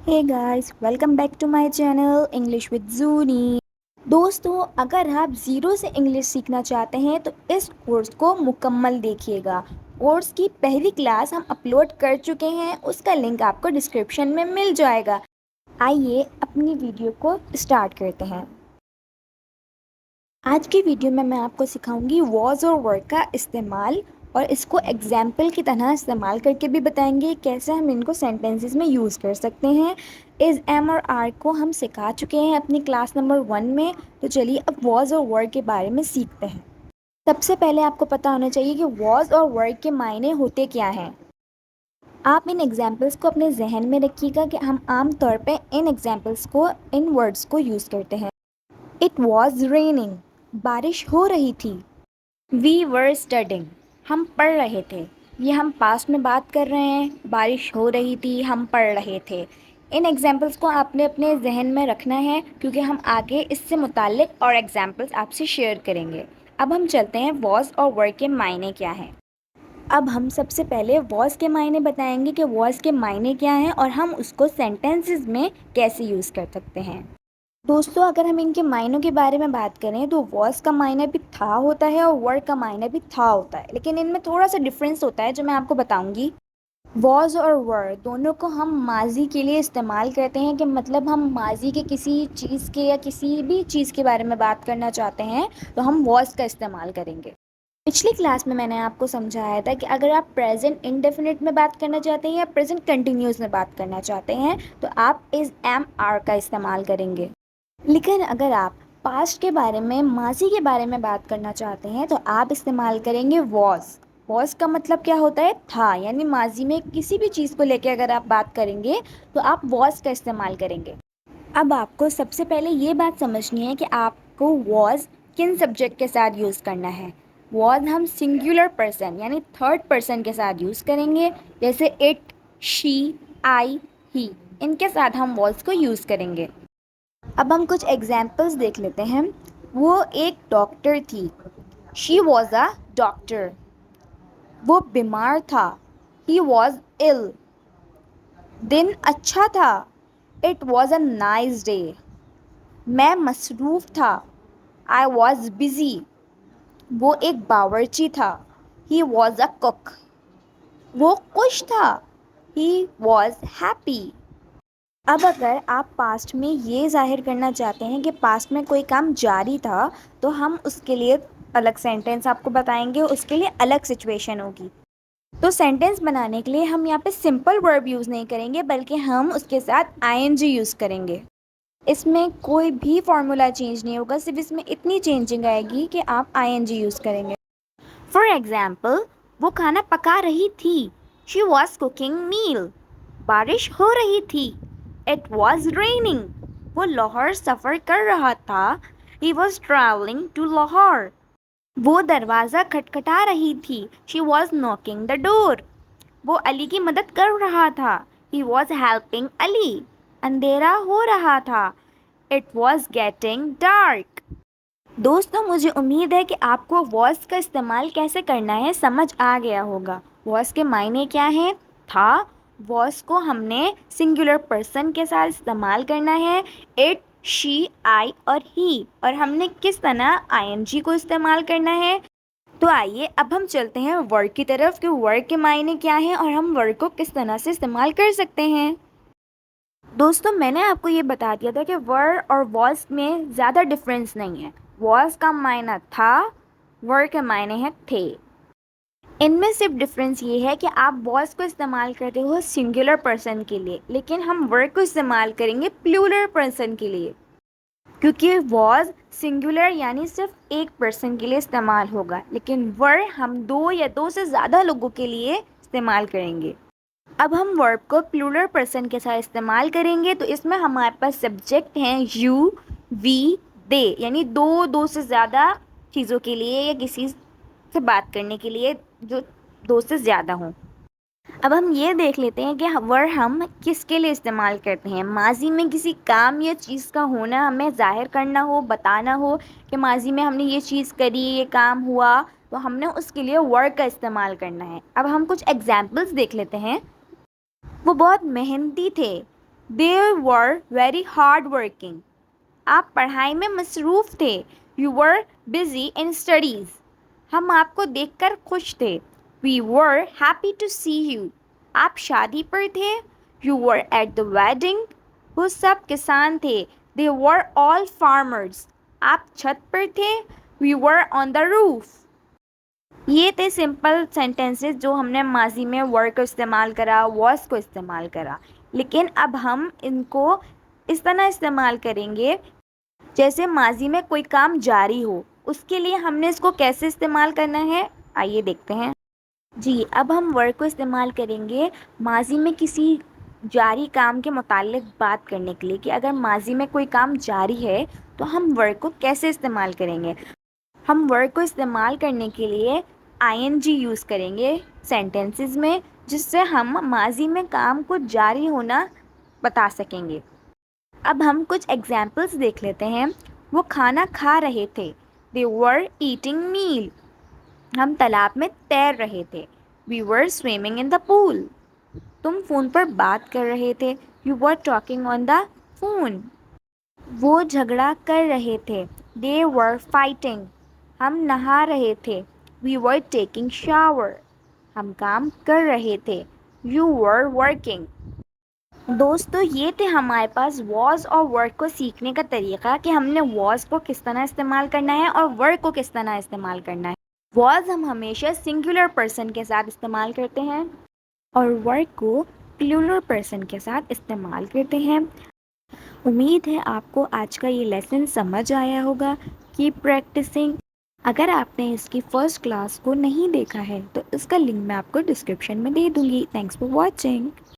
Hey guys, welcome back to my channel English with Zuni. दोस्तों, अगर आप zero से इंग्लिश सीखना चाहते हैं तो इस कोर्स को मुकम्मल देखिएगा। कोर्स की पहली क्लास हम अपलोड कर चुके हैं, उसका लिंक आपको डिस्क्रिप्शन में मिल जाएगा। आइए अपनी वीडियो को स्टार्ट करते हैं। आज की वीडियो में मैं आपको सिखाऊंगी वॉज और वर्ड का इस्तेमाल और इसको एग्जाम्पल की तरह इस्तेमाल करके भी बताएंगे कैसे हम इनको सेंटेंसेस में यूज़ कर सकते हैं। इस एम और आर को हम सिखा चुके हैं अपनी क्लास नंबर 1 में, तो चलिए अब वॉज और वर्ड के बारे में सीखते हैं। सबसे पहले आपको पता होना चाहिए कि वॉज और वर्ड के मायने होते क्या हैं। आप इन एग्जाम्पल्स को अपने जहन में रखिएगा कि हम आम तौर पे इन एग्जाम्पल्स को, इन वर्ड्स को यूज़ करते हैं। इट वॉज रेनिंग, बारिश हो रही थी। वी वर स्टडिंग, हम पढ़ रहे थे। ये हम पास्ट में बात कर रहे हैं, बारिश हो रही थी, हम पढ़ रहे थे। इन एग्जाम्पल्स को आपने अपने जहन में रखना है क्योंकि हम आगे इससे मुताल्लिक और एग्जाम्पल्स आपसे शेयर करेंगे। अब हम चलते हैं वॉज और वर के मायने क्या हैं। अब हम सबसे पहले वॉज के मायने बताएंगे कि वॉज के मायने क्या हैं और हम उसको सेंटेंसेस में कैसे यूज़ कर सकते हैं। दोस्तों, अगर हम इनके मायनों के बारे में बात करें तो वॉज का मायना भी था होता है और वर्ड का मायना भी था होता है, लेकिन इनमें थोड़ा सा डिफरेंस होता है जो मैं आपको बताऊंगी। वॉज और वर्ड दोनों को हम माजी के लिए इस्तेमाल करते हैं कि मतलब हम माजी के किसी चीज़ के या किसी भी चीज़ के बारे में बात करना चाहते हैं तो हम वॉज का इस्तेमाल करेंगे। पिछली क्लास में मैंने आपको समझाया था कि अगर आप प्रेजेंट इंडेफिनिट में बात करना चाहते हैं या प्रेजेंट कंटिन्यूस में बात करना चाहते हैं तो आप इस एम आर का इस्तेमाल करेंगे। लेकिन अगर आप पास्ट के बारे में, माजी के बारे में बात करना चाहते हैं तो आप इस्तेमाल करेंगे वॉज। वॉज का मतलब क्या होता है? था, यानी माजी में किसी भी चीज़ को लेकर अगर आप बात करेंगे तो आप वॉज का इस्तेमाल करेंगे। अब आपको सबसे पहले ये बात समझनी है कि आपको वॉज किन सब्जेक्ट के साथ यूज़ करना है। वॉज हम सिंगुलर पर्सन यानी थर्ड पर्सन के साथ यूज़ करेंगे, जैसे इट, शी, आई, ही, इनके साथ हम वॉज को यूज़ करेंगे। अब हम कुछ एग्जाम्पल्स देख लेते हैं। वो एक डॉक्टर थी, शी वॉज अ डॉक्टर। वो बीमार था, ही वॉज इल। दिन अच्छा था, it was a nice day. मैं मसरूफ़ था, आई वॉज बिज़ी। वो एक बावर्ची था, ही वॉज अ कुक। वो खुश था, ही वॉज हैप्पी। अब अगर आप पास्ट में ये ज़ाहिर करना चाहते हैं कि पास्ट में कोई काम जारी था तो हम उसके लिए अलग सेंटेंस आपको बताएंगे, उसके लिए अलग सिचुएशन होगी। तो सेंटेंस बनाने के लिए हम यहाँ पे सिंपल वर्ब यूज़ नहीं करेंगे बल्कि हम उसके साथ आईएनजी यूज़ करेंगे। इसमें कोई भी फॉर्मूला चेंज नहीं होगा, सिर्फ इसमें इतनी चेंजिंग आएगी कि आप आईएनजी यूज़ करेंगे। फॉर एग्जाम्पल, वो खाना पका रही थी, शी वॉज कुकिंग मील। बारिश हो रही थी, इट वॉज रेनिंग। वो लाहौर सफ़र कर रहा था, he was travelling to Lahore. वो दरवाज़ा खटखटा रही थी, she was knocking the door. वो अली की मदद कर रहा था, ही वॉज हेल्पिंग अली। अंधेरा हो रहा था, इट वॉज गेटिंग डार्क। दोस्तों, मुझे उम्मीद है कि आपको वॉज का इस्तेमाल कैसे करना है समझ आ गया होगा। वॉज के मायने क्या हैं? था। वॉज को हमने सिंगुलर पर्सन के साथ इस्तेमाल करना है, इट, शी, आई और ही, और हमने किस तरह आईएनजी को इस्तेमाल करना है। तो आइए अब हम चलते हैं वर्ड की तरफ कि वर्ड के मायने क्या हैं और हम वर्ड को किस तरह से इस्तेमाल कर सकते हैं। दोस्तों, मैंने आपको ये बता दिया था कि वर्ड और वॉज में ज़्यादा डिफरेंस नहीं है। वॉज का मायना था, वर्ड के मायने हैं थे। इनमें सिर्फ डिफरेंस ये है कि आप वॉज को इस्तेमाल करते हो सिंगुलर पर्सन के लिए, लेकिन हम वर्ड को इस्तेमाल करेंगे प्लूरल पर्सन के लिए, क्योंकि वॉज सिंगुलर यानी सिर्फ एक पर्सन के लिए इस्तेमाल होगा, लेकिन वर्ड हम दो या दो से ज़्यादा लोगों के लिए इस्तेमाल करेंगे। अब हम वर्ब को प्लूरल पर्सन के साथ इस्तेमाल करेंगे तो इसमें हमारे पास सब्जेक्ट हैं यू, वी, दे, यानी दो से ज़्यादा चीज़ों के लिए या किसी से बात करने के लिए जो दो से ज़्यादा हों। अब हम ये देख लेते हैं कि वर्ड हम किसके लिए इस्तेमाल करते हैं। माजी में किसी काम या चीज़ का होना हमें ज़ाहिर करना हो, बताना हो कि माजी में हमने ये चीज़ करी, ये काम हुआ, तो हमने उसके लिए वर्ड का इस्तेमाल करना है। अब हम कुछ एग्जाम्पल्स देख लेते हैं। वो बहुत मेहनती थे, They were very hard working. آپ پڑھائی میں مصروف تھے. You were busy in studies. ہم آپ کو دیکھ کر خوش تھے. We were happy to see you. آپ شادی پر تھے. You were at the wedding. وہ سب کسان تھے. They were all farmers. آپ چھت پر تھے. We were on the roof. یہ تھے سمپل سینٹینسز جو ہم نے ماضی میں ور کو استعمال کرا, واز کو استعمال کرا. لیکن اب ہم ان کو اس طرح استعمال کریں گے جیسے ماضی میں کوئی کام جاری ہو. اس کے لیے ہم نے اس کو کیسے استعمال کرنا ہے, آئیے دیکھتے ہیں. جی, اب ہم ورک کو استعمال کریں گے ماضی میں کسی جاری کام کے متعلق بات کرنے کے لیے کہ اگر ماضی میں کوئی کام جاری ہے تو ہم ورک کو کیسے استعمال کریں گے. ہم ورک کو استعمال کرنے کے لیے آئی این جی یوز کریں گے سینٹینسز میں, جس سے ہم ماضی میں کام کو جاری ہونا بتا سکیں گے. اب ہم کچھ ایگزامپلس دیکھ لیتے ہیں. وہ کھانا کھا رہے تھے. They were eating meal. ہم تالاب میں تیر رہے تھے. We were swimming in the pool. تم فون پر بات کر رہے تھے. You were talking on the phone. وہ جھگڑا کر رہے تھے. They were fighting. ہم نہا رہے تھے. We were taking shower. ہم کام کر رہے تھے. You were working. دوستو, یہ تھے ہمارے پاس واز اور ورک کو سیکھنے کا طریقہ کہ ہم نے واز کو کس طرح استعمال کرنا ہے اور ورک کو کس طرح استعمال کرنا ہے. واز ہم ہمیشہ سنگولر پرسن کے ساتھ استعمال کرتے ہیں اور ورک کو پلورل پرسن کے ساتھ استعمال کرتے ہیں. امید ہے آپ کو آج کا یہ لیسن سمجھ آیا ہوگا. Keep practising. اگر آپ نے اس کی فرسٹ کلاس کو نہیں دیکھا ہے تو اس کا لنک میں آپ کو ڈسکرپشن میں دے دوں گی. Thanks for watching.